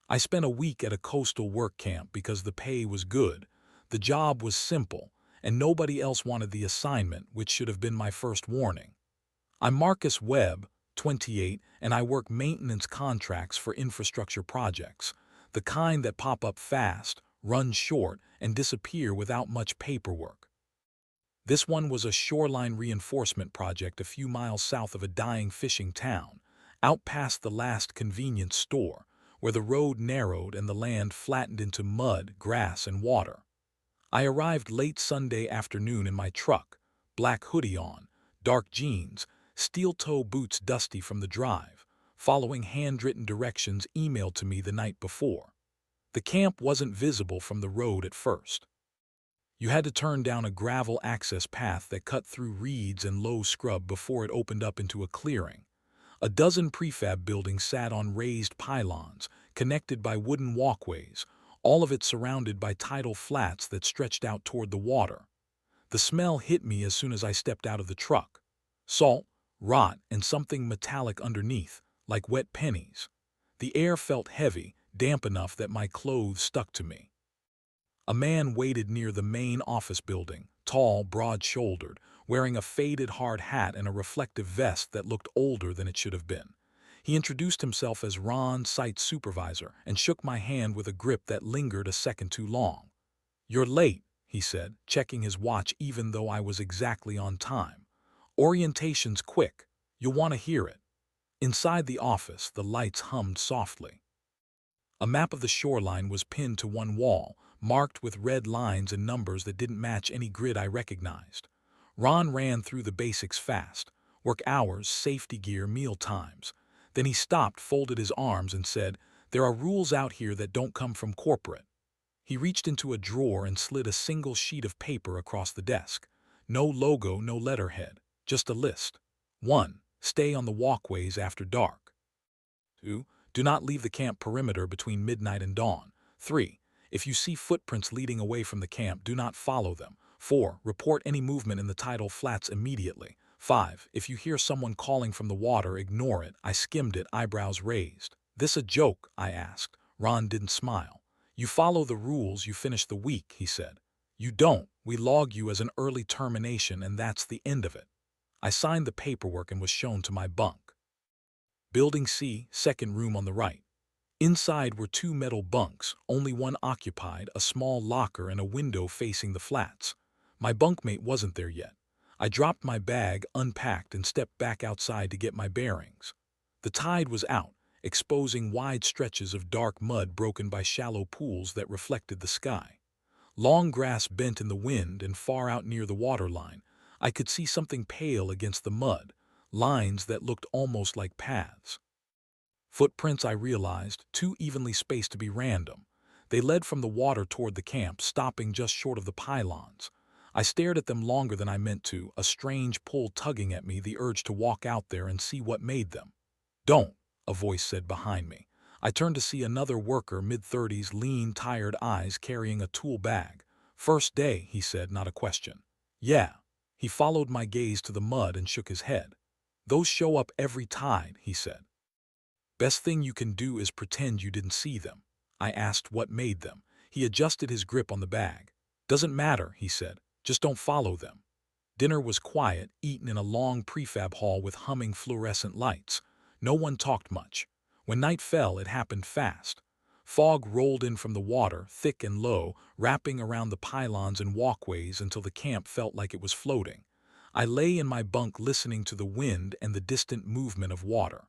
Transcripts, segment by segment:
I spent a week at a coastal work camp because the pay was good, the job was simple, and nobody else wanted the assignment, which should have been my first warning. I'm Marcus Webb, 28, and I work maintenance contracts for infrastructure projects, the kind that pop up fast, run short, and disappear without much paperwork. This one was a shoreline reinforcement project a few miles south of a dying fishing town, out past the last convenience store, where the road narrowed and the land flattened into mud, grass, and water. I arrived late Sunday afternoon in my truck, black hoodie on, dark jeans, steel-toe boots dusty from the drive, following handwritten directions emailed to me the night before. The camp wasn't visible from the road at first. You had to turn down a gravel access path that cut through reeds and low scrub before it opened up into a clearing. A dozen prefab buildings sat on raised pylons, connected by wooden walkways, all of it surrounded by tidal flats that stretched out toward the water. The smell hit me as soon as I stepped out of the truck. Salt, rot, and something metallic underneath, like wet pennies. The air felt heavy, damp enough that my clothes stuck to me. A man waited near the main office building, tall, broad-shouldered, wearing a faded hard hat and a reflective vest that looked older than it should have been. He introduced himself as Ron, site supervisor, and shook my hand with a grip that lingered a second too long. "You're late," he said, checking his watch even though I was exactly on time. "Orientation's quick. You'll want to hear it." Inside the office, the lights hummed softly. A map of the shoreline was pinned to one wall, marked with red lines and numbers that didn't match any grid I recognized. Ron ran through the basics fast: work hours, safety gear, meal times. Then he stopped, folded his arms, and said, "There are rules out here that don't come from corporate." He reached into a drawer and slid a single sheet of paper across the desk. No logo, no letterhead, just a list. 1. Stay on the walkways after dark. 2. Do not leave the camp perimeter between midnight and dawn. 3. If you see footprints leading away from the camp, do not follow them. 4. Report any movement in the tidal flats immediately. 5. If you hear someone calling from the water, ignore it. I skimmed it, eyebrows raised. "This a joke?" I asked. Ron didn't smile. "You follow the rules, you finish the week," he said. "You don't, we log you as an early termination, and that's the end of it." I signed the paperwork and was shown to my bunk. Building C, second room on the right. Inside were two metal bunks, only one occupied, a small locker and a window facing the flats. My bunkmate wasn't there yet. I dropped my bag, unpacked, and stepped back outside to get my bearings. The tide was out, exposing wide stretches of dark mud broken by shallow pools that reflected the sky. Long grass bent in the wind, and far out near the waterline, I could see something pale against the mud, lines that looked almost like paths. Footprints, I realized, too evenly spaced to be random. They led from the water toward the camp, stopping just short of the pylons. I stared at them longer than I meant to, a strange pull tugging at me, the urge to walk out there and see what made them. "Don't," a voice said behind me. I turned to see another worker, mid-30s, lean, tired eyes, carrying a tool bag. "First day," he said, not a question. "Yeah." He followed my gaze to the mud and shook his head. "Those show up every tide," he said. "Best thing you can do is pretend you didn't see them." I asked what made them. He adjusted his grip on the bag. "Doesn't matter," he said. "Just don't follow them." Dinner was quiet, eaten in a long prefab hall with humming fluorescent lights. No one talked much. When night fell, it happened fast. Fog rolled in from the water, thick and low, wrapping around the pylons and walkways until the camp felt like it was floating. I lay in my bunk listening to the wind and the distant movement of water.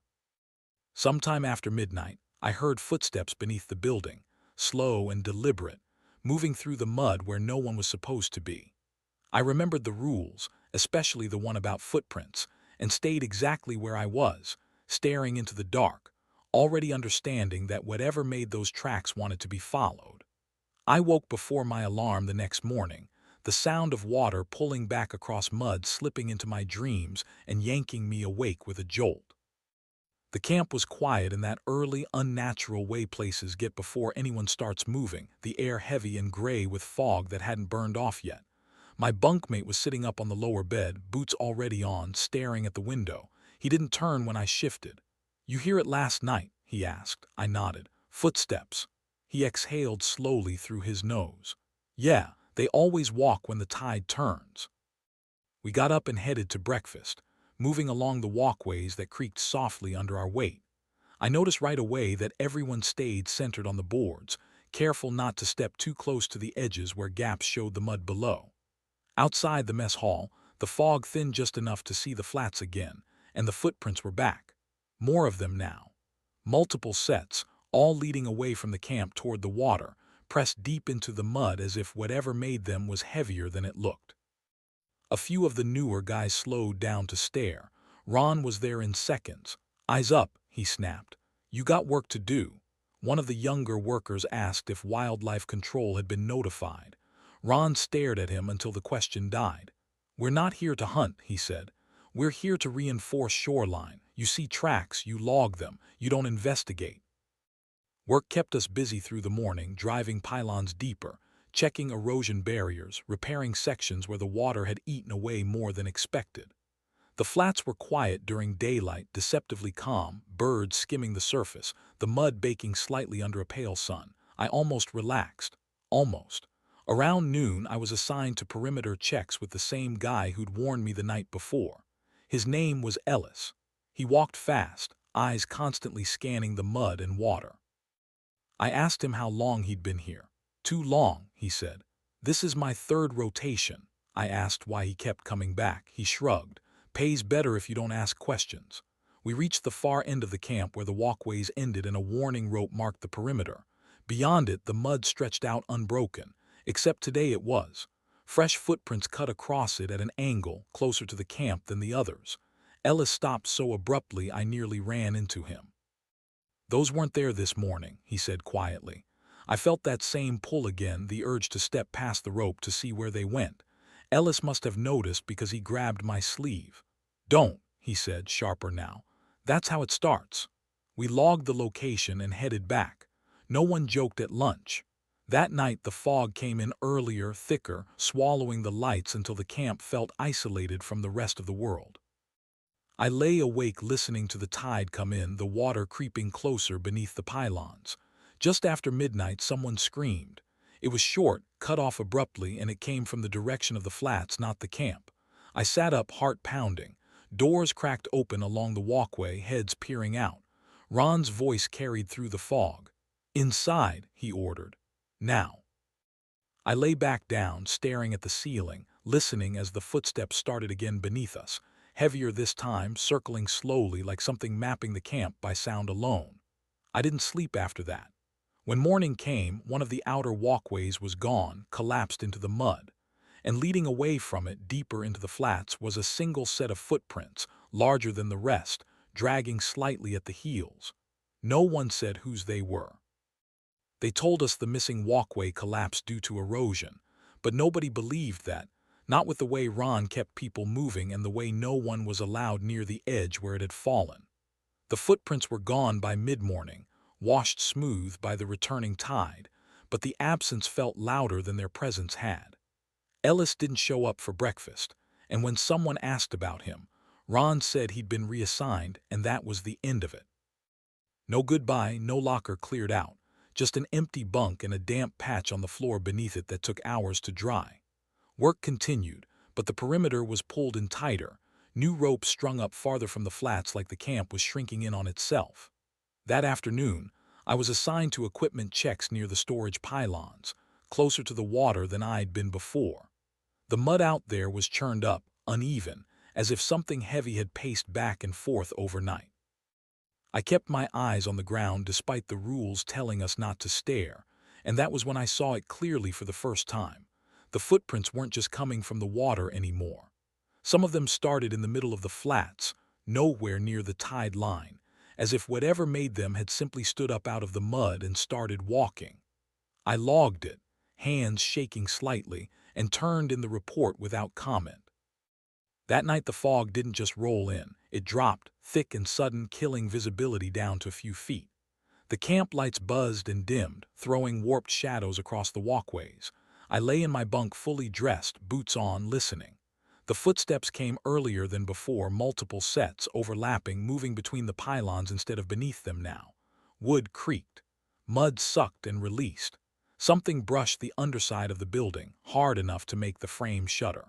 Sometime after midnight, I heard footsteps beneath the building, slow and deliberate, moving through the mud where no one was supposed to be. I remembered the rules, especially the one about footprints, and stayed exactly where I was, staring into the dark, already understanding that whatever made those tracks wanted to be followed. I woke before my alarm the next morning, the sound of water pulling back across mud slipping into my dreams and yanking me awake with a jolt. The camp was quiet in that early, unnatural way places get before anyone starts moving, the air heavy and gray with fog that hadn't burned off yet. My bunkmate was sitting up on the lower bed, boots already on, staring at the window. He didn't turn when I shifted. "You hear it last night?" he asked. I nodded. Footsteps. He exhaled slowly through his nose. Yeah, they always walk when the tide turns. We got up and headed to breakfast, moving along the walkways that creaked softly under our weight. I noticed right away that everyone stayed centered on the boards, careful not to step too close to the edges where gaps showed the mud below. Outside the mess hall, the fog thinned just enough to see the flats again, and the footprints were back. More of them now. Multiple sets, all leading away from the camp toward the water, pressed deep into the mud as if whatever made them was heavier than it looked. A few of the newer guys slowed down to stare. Ron was there in seconds. "Eyes up," he snapped. "You got work to do." One of the younger workers asked if wildlife control had been notified. Ron stared at him until the question died. "We're not here to hunt," he said. "We're here to reinforce shoreline. You see tracks, you log them, you don't investigate." Work kept us busy through the morning, driving pylons deeper, checking erosion barriers, repairing sections where the water had eaten away more than expected. The flats were quiet during daylight, deceptively calm, birds skimming the surface, the mud baking slightly under a pale sun. I almost relaxed. Almost. Around noon, I was assigned to perimeter checks with the same guy who'd warned me the night before. His name was Ellis. He walked fast, eyes constantly scanning the mud and water. I asked him how long he'd been here. "Too long," he said. "This is my third rotation." I asked why he kept coming back. He shrugged. "Pays better if you don't ask questions." We reached the far end of the camp where the walkways ended and a warning rope marked the perimeter. Beyond it, the mud stretched out unbroken, except today it was. Fresh footprints cut across it at an angle, closer to the camp than the others. Ellis stopped so abruptly I nearly ran into him. "Those weren't there this morning," he said quietly. I felt that same pull again, the urge to step past the rope to see where they went. Ellis must have noticed because he grabbed my sleeve. "Don't," he said, sharper now. "That's how it starts." We logged the location and headed back. No one joked at lunch. That night the fog came in earlier, thicker, swallowing the lights until the camp felt isolated from the rest of the world. I lay awake listening to the tide come in, the water creeping closer beneath the pylons. Just after midnight, someone screamed. It was short, cut off abruptly, and it came from the direction of the flats, not the camp. I sat up, heart pounding. Doors cracked open along the walkway, heads peering out. Ron's voice carried through the fog. "Inside," he ordered. "Now." I lay back down, staring at the ceiling, listening as the footsteps started again beneath us. Heavier this time, circling slowly like something mapping the camp by sound alone. I didn't sleep after that. When morning came, one of the outer walkways was gone, collapsed into the mud. And leading away from it, deeper into the flats, was a single set of footprints, larger than the rest, dragging slightly at the heels. No one said whose they were. They told us the missing walkway collapsed due to erosion, but nobody believed that. Not with the way Ron kept people moving and the way no one was allowed near the edge where it had fallen. The footprints were gone by mid-morning, washed smooth by the returning tide, but the absence felt louder than their presence had. Ellis didn't show up for breakfast, and when someone asked about him, Ron said he'd been reassigned, and that was the end of it. No goodbye, no locker cleared out, just an empty bunk and a damp patch on the floor beneath it that took hours to dry. Work continued, but the perimeter was pulled in tighter, new ropes strung up farther from the flats like the camp was shrinking in on itself. That afternoon, I was assigned to equipment checks near the storage pylons, closer to the water than I'd been before. The mud out there was churned up, uneven, as if something heavy had paced back and forth overnight. I kept my eyes on the ground despite the rules telling us not to stare, and that was when I saw it clearly for the first time. The footprints weren't just coming from the water anymore. Some of them started in the middle of the flats, nowhere near the tide line, as if whatever made them had simply stood up out of the mud and started walking. I logged it, hands shaking slightly, and turned in the report without comment. That night the fog didn't just roll in, it dropped, thick and sudden, killing visibility down to a few feet. The camp lights buzzed and dimmed, throwing warped shadows across the walkways. I lay in my bunk fully dressed, boots on, listening. The footsteps came earlier than before, multiple sets, overlapping, moving between the pylons instead of beneath them now. Wood creaked. Mud sucked and released. Something brushed the underside of the building, hard enough to make the frame shudder.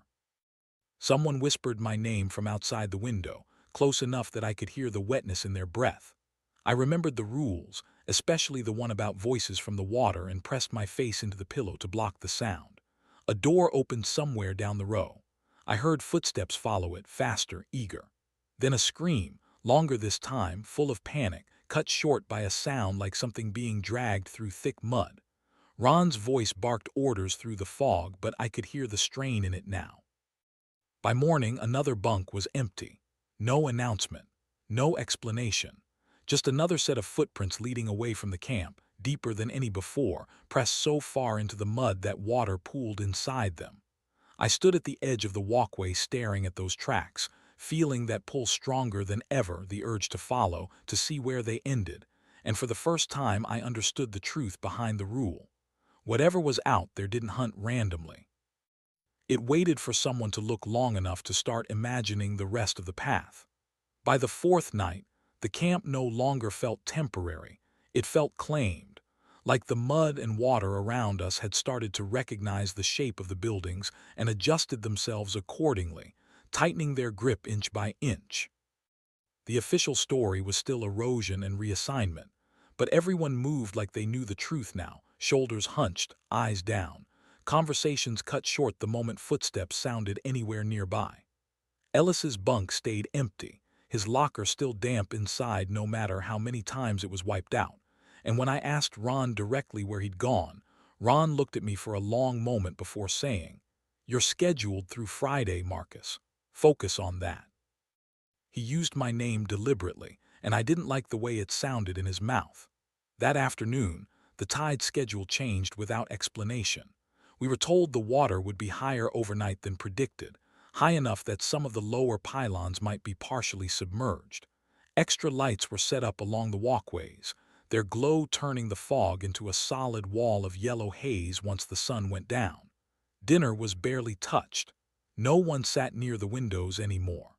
Someone whispered my name from outside the window, close enough that I could hear the wetness in their breath. I remembered the rules, especially the one about voices from the water, and pressed my face into the pillow to block the sound. A door opened somewhere down the row. I heard footsteps follow it, faster, eager. Then a scream, longer this time, full of panic, cut short by a sound like something being dragged through thick mud. Ron's voice barked orders through the fog, but I could hear the strain in it now. By morning, another bunk was empty. No announcement, no explanation. Just another set of footprints leading away from the camp, deeper than any before, pressed so far into the mud that water pooled inside them. I stood at the edge of the walkway staring at those tracks, feeling that pull stronger than ever, the urge to follow, to see where they ended, and for the first time I understood the truth behind the rule. Whatever was out there didn't hunt randomly. It waited for someone to look long enough to start imagining the rest of the path. By the fourth night, the camp no longer felt temporary. It felt claimed, like the mud and water around us had started to recognize the shape of the buildings and adjusted themselves accordingly, tightening their grip inch by inch. The official story was still erosion and reassignment, but everyone moved like they knew the truth now, shoulders hunched, eyes down. Conversations cut short the moment footsteps sounded anywhere nearby. Ellis's bunk stayed empty, his locker still damp inside no matter how many times it was wiped out. And when I asked Ron directly where he'd gone, Ron looked at me for a long moment before saying, "You're scheduled through Friday, Marcus. Focus on that." He used my name deliberately, and I didn't like the way it sounded in his mouth. That afternoon, the tide schedule changed without explanation. We were told the water would be higher overnight than predicted, high enough that some of the lower pylons might be partially submerged. Extra lights were set up along the walkways, their glow turning the fog into a solid wall of yellow haze once the sun went down. Dinner was barely touched. No one sat near the windows anymore.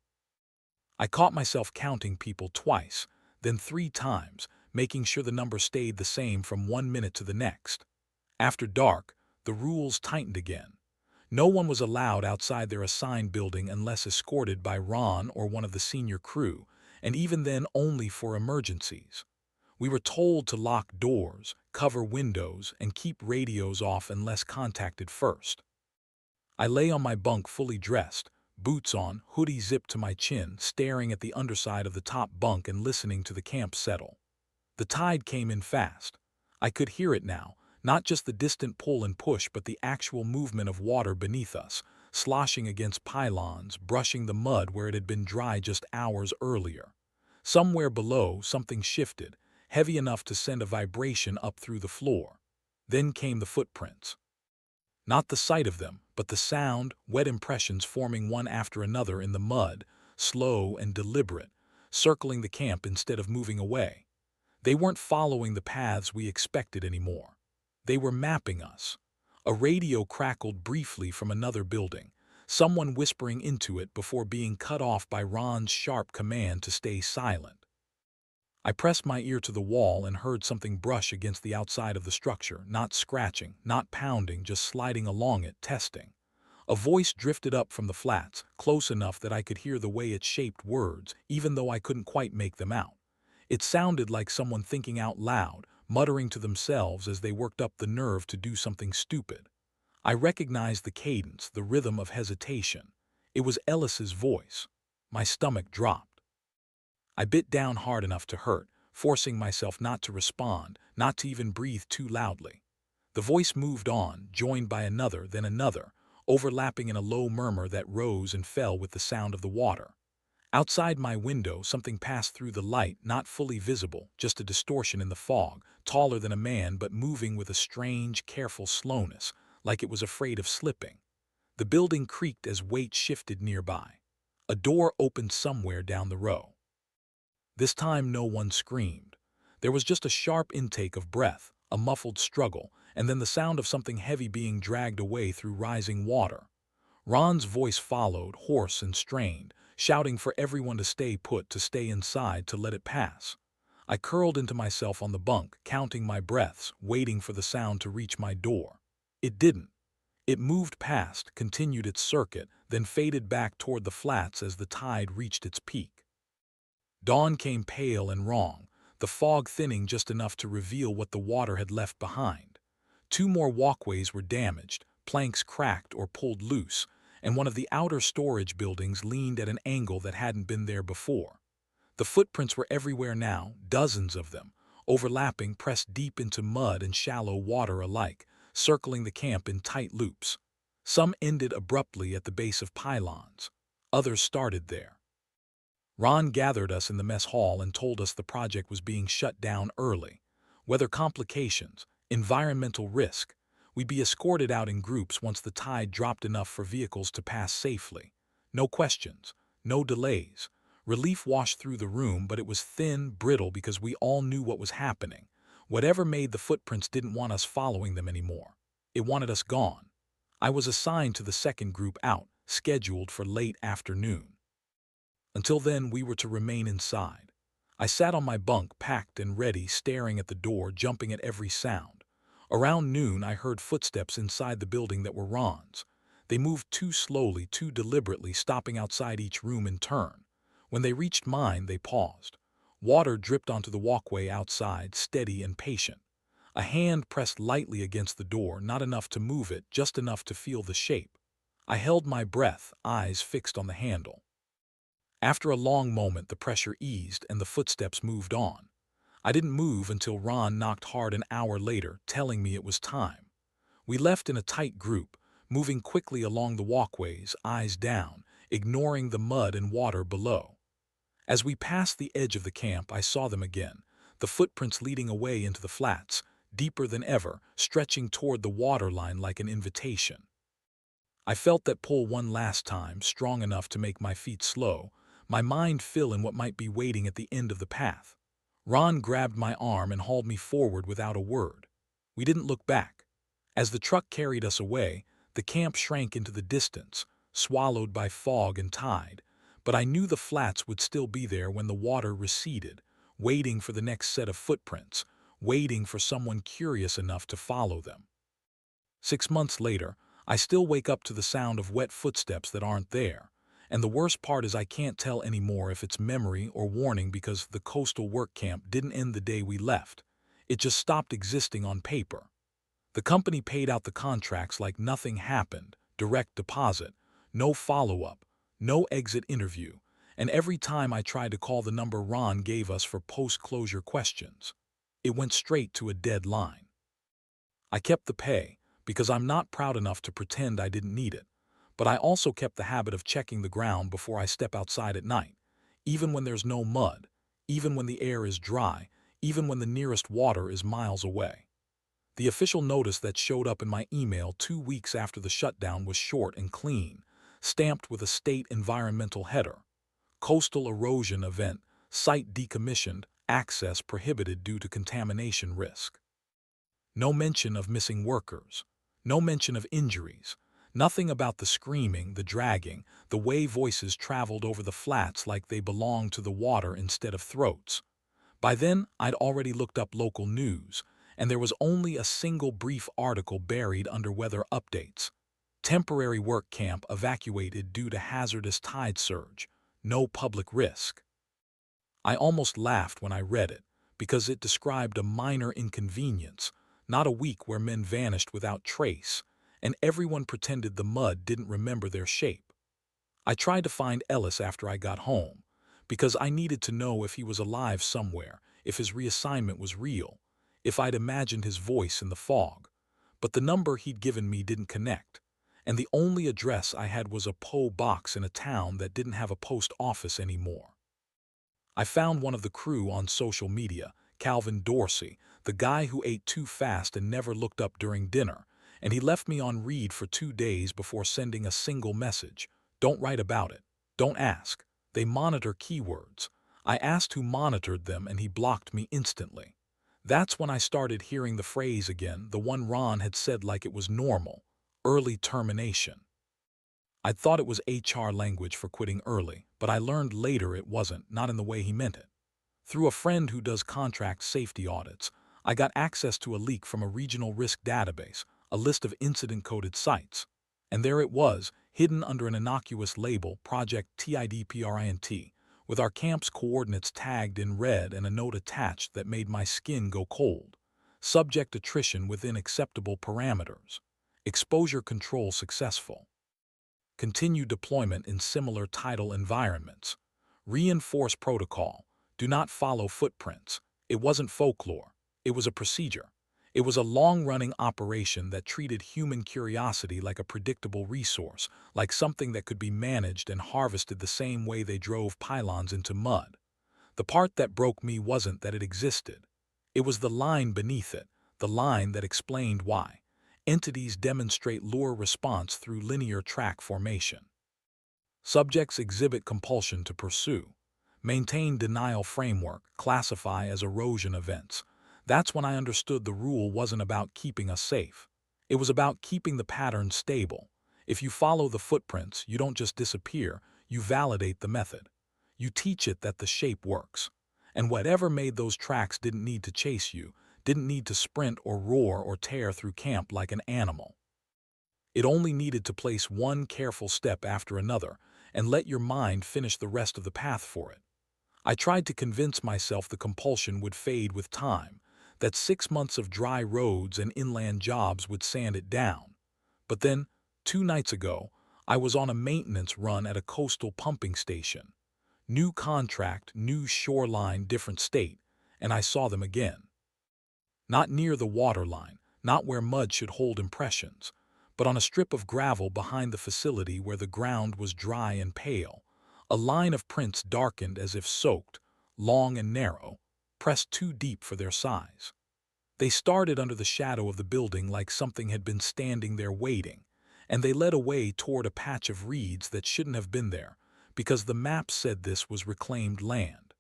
I caught myself counting people twice, then 3 times, making sure the number stayed the same from 1 minute to the next. After dark, the rules tightened again. No one was allowed outside their assigned building unless escorted by Ron or one of the senior crew, and even then only for emergencies. We were told to lock doors, cover windows, and keep radios off unless contacted first. I lay on my bunk fully dressed, boots on, hoodie zipped to my chin, staring at the underside of the top bunk and listening to the camp settle. The tide came in fast. I could hear it now, not just the distant pull and push but the actual movement of water beneath us, sloshing against pylons, brushing the mud where it had been dry just hours earlier. Somewhere below, something shifted, heavy enough to send a vibration up through the floor. Then came the footprints. Not the sight of them, but the sound, wet impressions forming one after another in the mud, slow and deliberate, circling the camp instead of moving away. They weren't following the paths we expected anymore. They were mapping us. A radio crackled briefly from another building, someone whispering into it before being cut off by Ron's sharp command to stay silent. I pressed my ear to the wall and heard something brush against the outside of the structure, not scratching, not pounding, just sliding along it, testing. A voice drifted up from the flats, close enough that I could hear the way it shaped words, even though I couldn't quite make them out. It sounded like someone thinking out loud, muttering to themselves as they worked up the nerve to do something stupid. I recognized the cadence, the rhythm of hesitation. It was Ellis's voice. My stomach dropped. I bit down hard enough to hurt, forcing myself not to respond, not to even breathe too loudly. The voice moved on, joined by another, then another, overlapping in a low murmur that rose and fell with the sound of the water. Outside my window, something passed through the light, not fully visible, just a distortion in the fog, taller than a man but moving with a strange, careful slowness, like it was afraid of slipping. The building creaked as weight shifted nearby. A door opened somewhere down the row. This time no one screamed. There was just a sharp intake of breath, a muffled struggle, and then the sound of something heavy being dragged away through rising water. Ron's voice followed, hoarse and strained, shouting for everyone to stay put, to stay inside, to let it pass. I curled into myself on the bunk, counting my breaths, waiting for the sound to reach my door. It didn't. It moved past, continued its circuit, then faded back toward the flats as the tide reached its peak. Dawn came pale and wrong, the fog thinning just enough to reveal what the water had left behind. 2 more walkways were damaged, planks cracked or pulled loose, and one of the outer storage buildings leaned at an angle that hadn't been there before. The footprints were everywhere now, dozens of them, overlapping, pressed deep into mud and shallow water alike, circling the camp in tight loops. Some ended abruptly at the base of pylons. Others started there. Ron gathered us in the mess hall and told us the project was being shut down early. Weather complications, environmental risk. We'd be escorted out in groups once the tide dropped enough for vehicles to pass safely. No questions, no delays. Relief washed through the room, but it was thin, brittle because we all knew what was happening. Whatever made the footprints didn't want us following them anymore. It wanted us gone. I was assigned to the second group out, scheduled for late afternoon. Until then, we were to remain inside. I sat on my bunk, packed and ready, staring at the door, jumping at every sound. Around noon, I heard footsteps inside the building that were Ron's. They moved too slowly, too deliberately, stopping outside each room in turn. When they reached mine, they paused. Water dripped onto the walkway outside, steady and patient. A hand pressed lightly against the door, not enough to move it, just enough to feel the shape. I held my breath, eyes fixed on the handle. After a long moment, the pressure eased and the footsteps moved on. I didn't move until Ron knocked hard an hour later, telling me it was time. We left in a tight group, moving quickly along the walkways, eyes down, ignoring the mud and water below. As we passed the edge of the camp, I saw them again, the footprints leading away into the flats, deeper than ever, stretching toward the waterline like an invitation. I felt that pull one last time, strong enough to make my feet slow, my mind fill in what might be waiting at the end of the path. Ron grabbed my arm and hauled me forward without a word. We didn't look back. As the truck carried us away, the camp shrank into the distance, swallowed by fog and tide, but I knew the flats would still be there when the water receded, waiting for the next set of footprints, waiting for someone curious enough to follow them. 6 months later, I still wake up to the sound of wet footsteps that aren't there. And the worst part is I can't tell anymore if it's memory or warning, because the coastal work camp didn't end the day we left. It just stopped existing on paper. The company paid out the contracts like nothing happened, direct deposit, no follow-up, no exit interview, and every time I tried to call the number Ron gave us for post-closure questions, it went straight to a dead line. I kept the pay, because I'm not proud enough to pretend I didn't need it. But I also kept the habit of checking the ground before I step outside at night, even when there's no mud, even when the air is dry, even when the nearest water is miles away. The official notice that showed up in my email 2 weeks after the shutdown was short and clean, stamped with a state environmental header. Coastal erosion event, site decommissioned, access prohibited due to contamination risk. No mention of missing workers, no mention of injuries. Nothing about the screaming, the dragging, the way voices traveled over the flats like they belonged to the water instead of throats. By then, I'd already looked up local news, and there was only a single brief article buried under weather updates. Temporary work camp evacuated due to hazardous tide surge. No public risk. I almost laughed when I read it, because it described a minor inconvenience, not a week where men vanished without trace, and everyone pretended the mud didn't remember their shape. I tried to find Ellis after I got home, because I needed to know if he was alive somewhere, if his reassignment was real, if I'd imagined his voice in the fog. But the number he'd given me didn't connect, and the only address I had was a P.O. box in a town that didn't have a post office anymore. I found one of the crew on social media, Calvin Dorsey, the guy who ate too fast and never looked up during dinner, and he left me on read for 2 days before sending a single message. Don't write about it. Don't ask. They monitor keywords. I asked who monitored them, and he blocked me instantly. That's when I started hearing the phrase again, the one Ron had said like it was normal: early termination. I'd thought it was HR language for quitting early, but I learned later it wasn't, not in the way he meant it. Through a friend who does contract safety audits, I got access to a leak from a regional risk database, a list of incident-coded sites. And there it was, hidden under an innocuous label, Project TIDPRINT, with our camp's coordinates tagged in red and a note attached that made my skin go cold. Subject attrition within acceptable parameters. Exposure control successful. Continue deployment in similar tidal environments. Reinforce protocol. Do not follow footprints. It wasn't folklore. It was a procedure. It was a long-running operation that treated human curiosity like a predictable resource, like something that could be managed and harvested the same way they drove pylons into mud. The part that broke me wasn't that it existed. It was the line beneath it, the line that explained why. Entities demonstrate lure response through linear track formation. Subjects exhibit compulsion to pursue. Maintain denial framework, classify as erosion events. That's when I understood the rule wasn't about keeping us safe. It was about keeping the pattern stable. If you follow the footprints, you don't just disappear, you validate the method. You teach it that the shape works. And whatever made those tracks didn't need to chase you, didn't need to sprint or roar or tear through camp like an animal. It only needed to place one careful step after another and let your mind finish the rest of the path for it. I tried to convince myself the compulsion would fade with time, that 6 months of dry roads and inland jobs would sand it down. But then, 2 nights ago, I was on a maintenance run at a coastal pumping station. New contract, new shoreline, different state, and I saw them again. Not near the waterline, not where mud should hold impressions, but on a strip of gravel behind the facility where the ground was dry and pale, a line of prints darkened as if soaked, long and narrow, pressed too deep for their size. They started under the shadow of the building like something had been standing there waiting, and they led away toward a patch of reeds that shouldn't have been there, because the map said this was reclaimed land.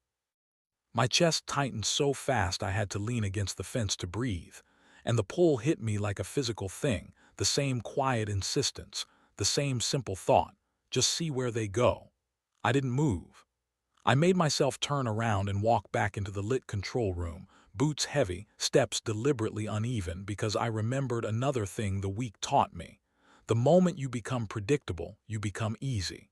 My chest tightened so fast I had to lean against the fence to breathe, and the pull hit me like a physical thing, the same quiet insistence, the same simple thought, just see where they go. I didn't move. I made myself turn around and walk back into the lit control room, boots heavy, steps deliberately uneven, because I remembered another thing the week taught me. The moment you become predictable, you become easy.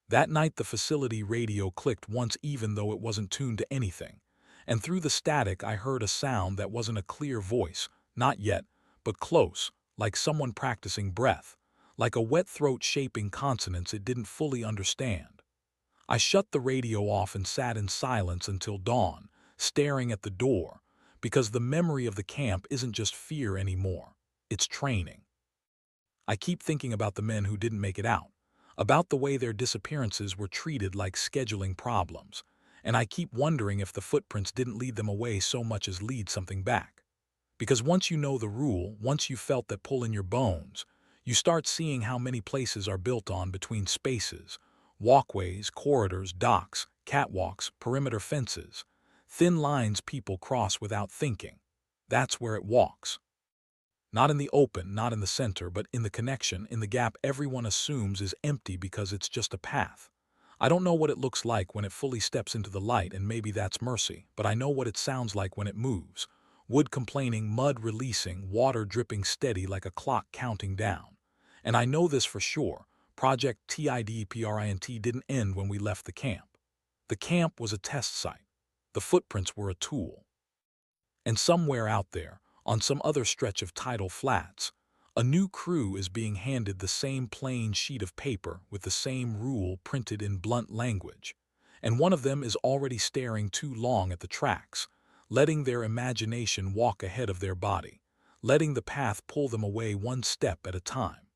That night the facility radio clicked once even though it wasn't tuned to anything, and through the static I heard a sound that wasn't a clear voice, not yet, but close, like someone practicing breath, like a wet throat shaping consonants it didn't fully understand. I shut the radio off and sat in silence until dawn, staring at the door, because the memory of the camp isn't just fear anymore, it's training. I keep thinking about the men who didn't make it out, about the way their disappearances were treated like scheduling problems, and I keep wondering if the footprints didn't lead them away so much as lead something back. Because once you know the rule, once you felt that pull in your bones, you start seeing how many places are built on between spaces, walkways, corridors, docks, catwalks, perimeter fences, thin lines people cross without thinking. That's where it walks. Not in the open, not in the center, but in the connection, in the gap everyone assumes is empty because it's just a path. I don't know what it looks like when it fully steps into the light, and maybe that's mercy, but I know what it sounds like when it moves. Wood complaining, mud releasing, water dripping steady like a clock counting down. And I know this for sure. Project TIDPRINT didn't end when we left the camp. The camp was a test site. The footprints were a tool. And somewhere out there, on some other stretch of tidal flats, a new crew is being handed the same plain sheet of paper with the same rule printed in blunt language. And one of them is already staring too long at the tracks, letting their imagination walk ahead of their body, letting the path pull them away one step at a time.